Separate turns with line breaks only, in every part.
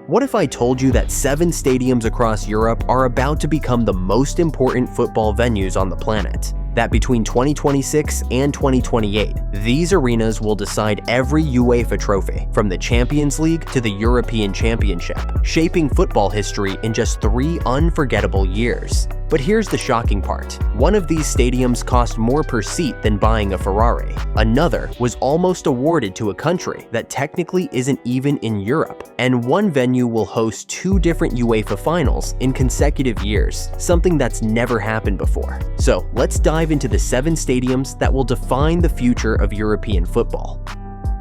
What if I told you that 7 stadiums across Europe are about to become the most important football venues on the planet? That between 2026 and 2028, these arenas will decide every UEFA trophy, from the Champions League to the European Championship, shaping football history in just 3 unforgettable years. But here's the shocking part. One of these stadiums cost more per seat than buying a Ferrari. Another was almost awarded to a country that technically isn't even in Europe. And one venue will host 2 different UEFA finals in consecutive years, something that's never happened before. So let's dive into the 7 stadiums that will define the future of European football.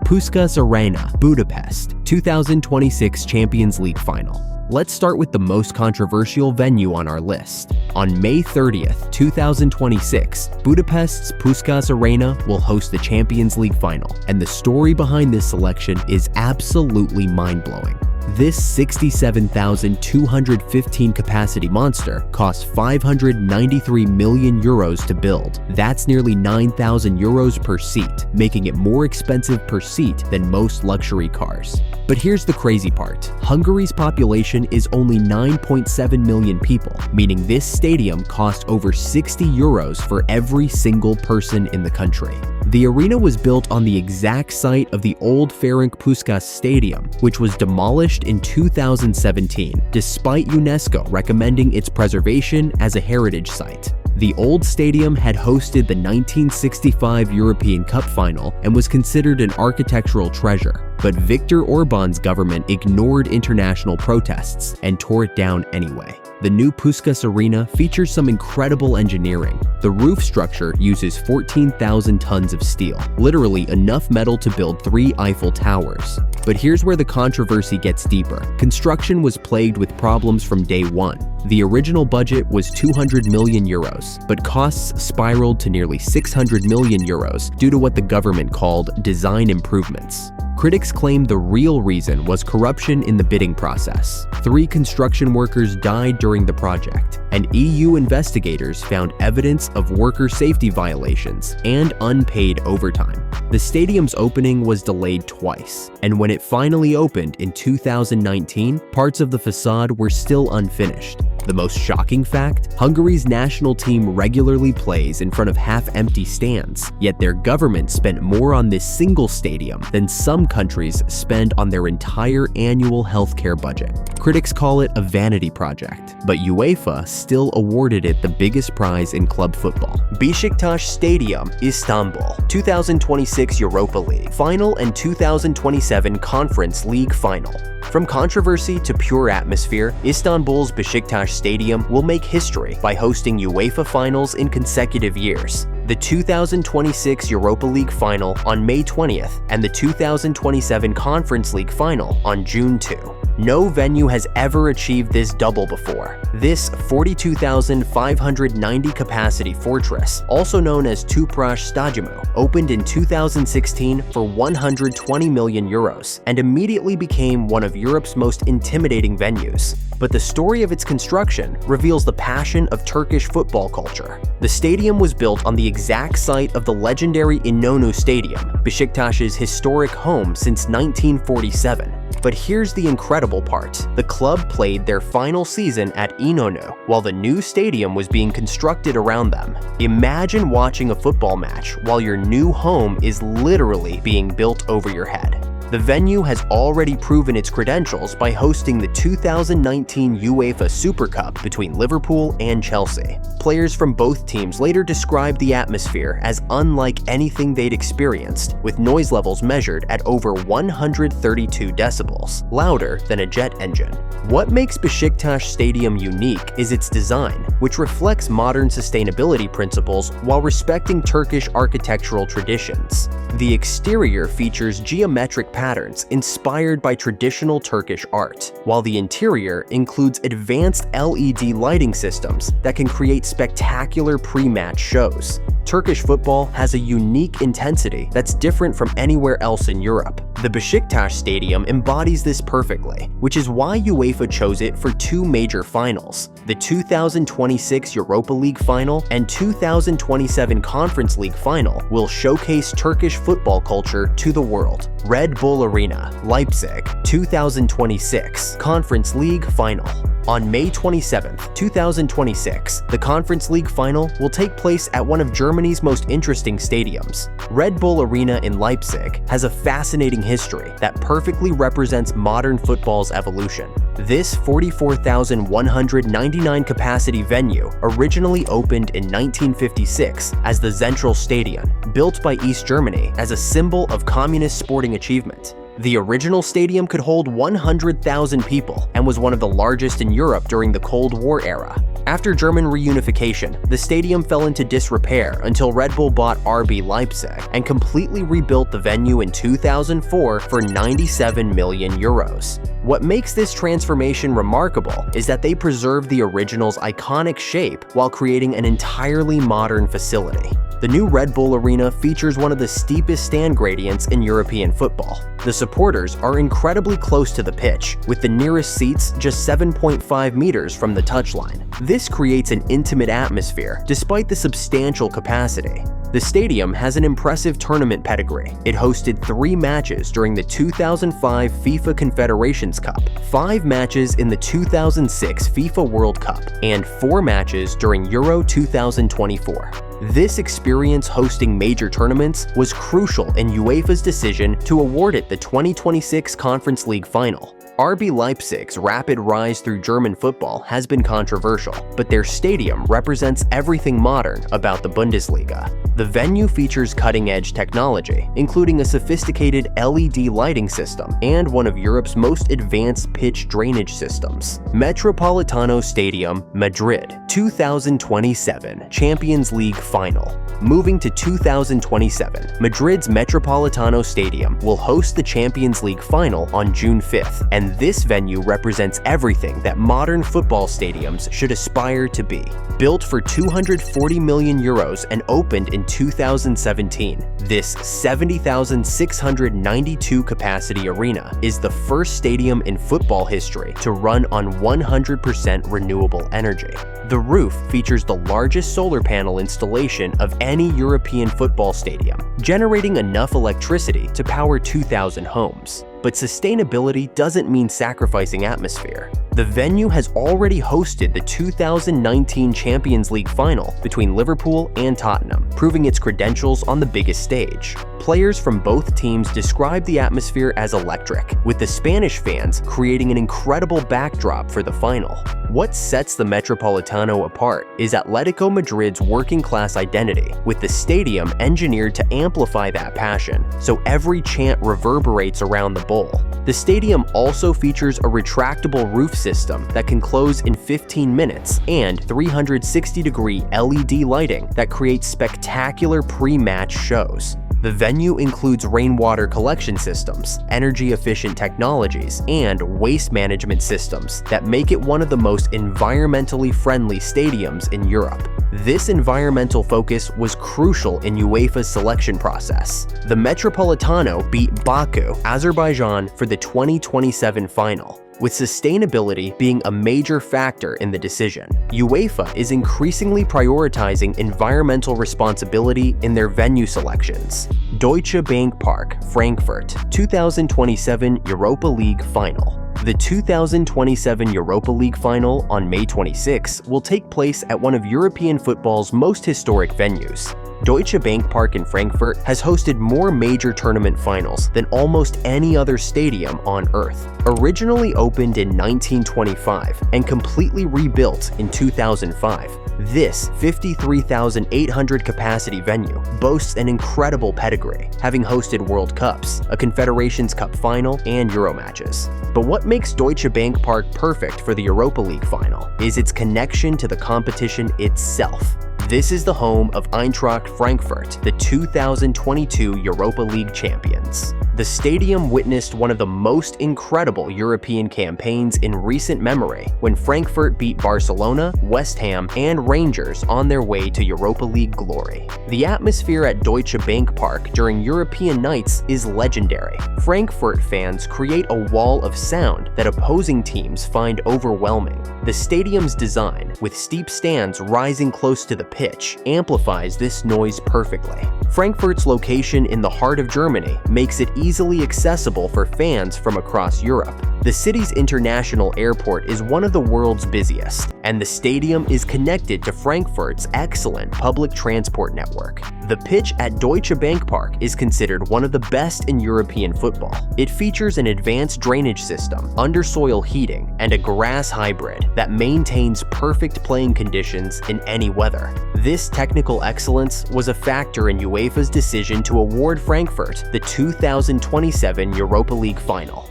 Puskás Arena, Budapest, 2026 Champions League Final. Let's start with the most controversial venue on our list. On May 30th, 2026, Budapest's Puskás Arena will host the Champions League Final, and the story behind this selection is absolutely mind-blowing. This 67,215 capacity monster cost 593 million euros to build. That's nearly 9,000 euros per seat, making it more expensive per seat than most luxury cars. But here's the crazy part. Hungary's population is only 9.7 million people, meaning this stadium cost over 60 euros for every single person in the country. The arena was built on the exact site of the old Ferencváros Stadium, which was demolished in 2017, despite UNESCO recommending its preservation as a heritage site. The old stadium had hosted the 1965 European Cup final and was considered an architectural treasure, but Viktor Orbán's government ignored international protests and tore it down anyway. The new Puskás Arena features some incredible engineering. The roof structure uses 14,000 tons of steel, literally enough metal to build 3 Eiffel Towers. But here's where the controversy gets deeper. Construction was plagued with problems from day one. The original budget was 200 million euros, but costs spiraled to nearly 600 million euros due to what the government called design improvements. Critics claim the real reason was corruption in the bidding process. 3 construction workers died during the project, and EU investigators found evidence of worker safety violations and unpaid overtime. The stadium's opening was delayed twice, and when it finally opened in 2019, parts of the facade were still unfinished. The most shocking fact? Hungary's national team regularly plays in front of half-empty stands, yet their government spent more on this single stadium than some countries spend on their entire annual healthcare budget. Critics call it a vanity project, but UEFA still awarded it the biggest prize in club football. Beşiktaş Stadium, Istanbul, 2026 Europa League Final and 2027 Conference League Final. From controversy to pure atmosphere, Istanbul's Beşiktaş Stadium will make history by hosting UEFA finals in consecutive years. The 2026 Europa League Final on May 20th and the 2027 Conference League Final on June 2. No venue has ever achieved this double before. This 42,590 capacity fortress, also known as Tüpraş Stadyumu, opened in 2016 for 120 million euros and immediately became one of Europe's most intimidating venues. But the story of its construction reveals the passion of Turkish football culture. The stadium was built on the exact site of the legendary İnönü Stadium, Beşiktaş's historic home since 1947. But here's the incredible part. The club played their final season at İnönü while the new stadium was being constructed around them. Imagine watching a football match while your new home is literally being built over your head. The venue has already proven its credentials by hosting the 2019 UEFA Super Cup between Liverpool and Chelsea. Players from both teams later described the atmosphere as unlike anything they'd experienced, with noise levels measured at over 132 decibels, louder than a jet engine. What makes Beşiktaş Stadium unique is its design, which reflects modern sustainability principles while respecting Turkish architectural traditions. The exterior features geometric patterns inspired by traditional Turkish art, while the interior includes advanced LED lighting systems that can create spectacular pre-match shows. Turkish football has a unique intensity that's different from anywhere else in Europe. The Beşiktaş Stadium embodies this perfectly, which is why UEFA chose it for two major finals, the 2026 Europa League final and 2027 Conference League final will showcase Turkish football culture to the world. Red Bull Arena, Leipzig, 2026 Conference League final. On May 27, 2026, the Conference League final will take place at one of Germany's most interesting stadiums. Red Bull Arena in Leipzig has a fascinating history that perfectly represents modern football's evolution. This 44,199 capacity venue originally opened in 1956 as the Zentrale Stadion, built by East Germany as a symbol of communist sporting achievement. The original stadium could hold 100,000 people and was one of the largest in Europe during the Cold War era. After German reunification, the stadium fell into disrepair until Red Bull bought RB Leipzig and completely rebuilt the venue in 2004 for 97 million euros. What makes this transformation remarkable is that they preserved the original's iconic shape while creating an entirely modern facility. The new Red Bull Arena features one of the steepest stand gradients in European football. The supporters are incredibly close to the pitch, with the nearest seats just 7.5 meters from the touchline. This creates an intimate atmosphere despite the substantial capacity. The stadium has an impressive tournament pedigree. It hosted 3 matches during the 2005 FIFA Confederations Cup, 5 matches in the 2006 FIFA World Cup, and 4 matches during Euro 2024. This experience hosting major tournaments was crucial in UEFA's decision to award it the 2026 Conference League final. RB Leipzig's rapid rise through German football has been controversial, but their stadium represents everything modern about the Bundesliga. The venue features cutting-edge technology, including a sophisticated LED lighting system and one of Europe's most advanced pitch drainage systems. Metropolitano Stadium, Madrid, 2027 Champions League final. Moving to 2027, Madrid's Metropolitano Stadium will host the Champions League final on June 5th, and this venue represents everything that modern football stadiums should aspire to be. Built for 240 million euros and opened in 2017, this 70,692 capacity arena is the first stadium in football history to run on 100% renewable energy. The roof features the largest solar panel installation of any European football stadium, generating enough electricity to power 2,000 homes. But sustainability doesn't mean sacrificing atmosphere. The venue has already hosted the 2019 Champions League final between Liverpool and Tottenham, proving its credentials on the biggest stage. Players from both teams describe the atmosphere as electric, with the Spanish fans creating an incredible backdrop for the final. What sets the Metropolitano apart is Atletico Madrid's working-class identity, with the stadium engineered to amplify that passion, so every chant reverberates around the bowl. The stadium also features a retractable roof system that can close in 15 minutes and 360-degree LED lighting that creates spectacular pre-match shows. The venue includes rainwater collection systems, energy-efficient technologies, and waste management systems that make it one of the most environmentally friendly stadiums in Europe. This environmental focus was crucial in UEFA's selection process. The Metropolitano beat Baku, Azerbaijan for the 2027 final, with sustainability being a major factor in the decision. UEFA is increasingly prioritizing environmental responsibility in their venue selections. Deutsche Bank Park, Frankfurt, 2027 Europa League final. The 2027 Europa League final on May 26 will take place at one of European football's most historic venues. Deutsche Bank Park in Frankfurt has hosted more major tournament finals than almost any other stadium on Earth. Originally opened in 1925 and completely rebuilt in 2005, this 53,800 capacity venue boasts an incredible pedigree, having hosted World Cups, a Confederations Cup final, and Euro matches. But what makes Deutsche Bank Park perfect for the Europa League final is its connection to the competition itself. This is the home of Eintracht Frankfurt, the 2022 Europa League champions. The stadium witnessed one of the most incredible European campaigns in recent memory when Frankfurt beat Barcelona, West Ham, and Rangers on their way to Europa League glory. The atmosphere at Deutsche Bank Park during European nights is legendary. Frankfurt fans create a wall of sound that opposing teams find overwhelming. The stadium's design, with steep stands rising close to the pitch, amplifies this noise perfectly. Frankfurt's location in the heart of Germany makes it easily accessible for fans from across Europe. The city's international airport is one of the world's busiest, and the stadium is connected to Frankfurt's excellent public transport network. The pitch at Deutsche Bank Park is considered one of the best in European football. It features an advanced drainage system, undersoil heating, and a grass hybrid that maintains perfect playing conditions in any weather. This technical excellence was a factor in Uefa's decision to award Frankfurt the 2027 Europa League final.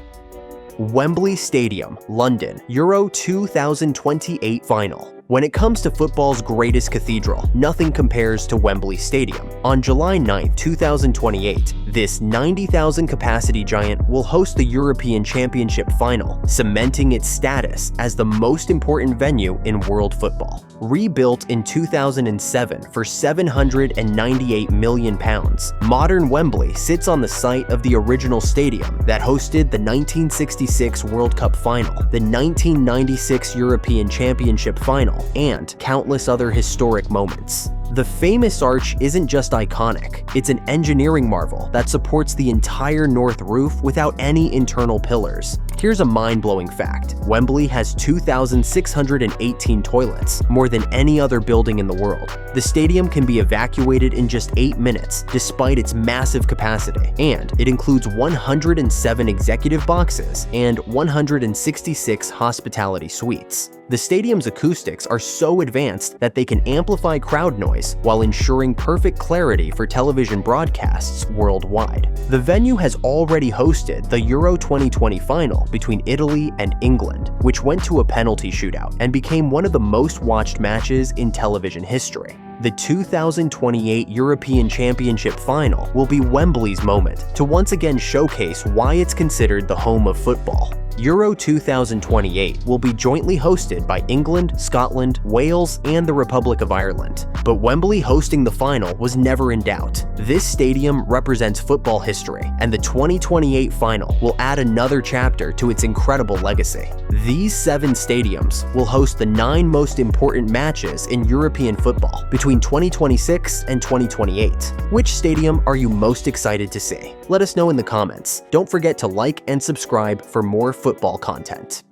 Wembley Stadium, London, Euro 2028 final. When it comes to football's greatest cathedral, nothing compares to Wembley Stadium. On July 9, 2028, this 90,000 capacity giant will host the European Championship final, cementing its status as the most important venue in world football. Rebuilt in 2007 for £798 million, modern Wembley sits on the site of the original stadium that hosted the 1966 World Cup final, the 1996 European Championship final, and countless other historic moments. The famous arch isn't just iconic, it's an engineering marvel that supports the entire north roof without any internal pillars. Here's a mind-blowing fact. Wembley has 2,618 toilets, more than any other building in the world. The stadium can be evacuated in just 8 minutes, despite its massive capacity, and it includes 107 executive boxes and 166 hospitality suites. The stadium's acoustics are so advanced that they can amplify crowd noise while ensuring perfect clarity for television broadcasts worldwide. The venue has already hosted the Euro 2020 final between Italy and England, which went to a penalty shootout and became one of the most watched matches in television history. The 2028 European Championship final will be Wembley's moment to once again showcase why it's considered the home of football. Euro 2028 will be jointly hosted by England, Scotland, Wales, and the Republic of Ireland. But Wembley hosting the final was never in doubt. This stadium represents football history, and the 2028 final will add another chapter to its incredible legacy. These 7 stadiums will host the 9 most important matches in European football between 2026 and 2028. Which stadium are you most excited to see? Let us know in the comments. Don't forget to like and subscribe for more football content.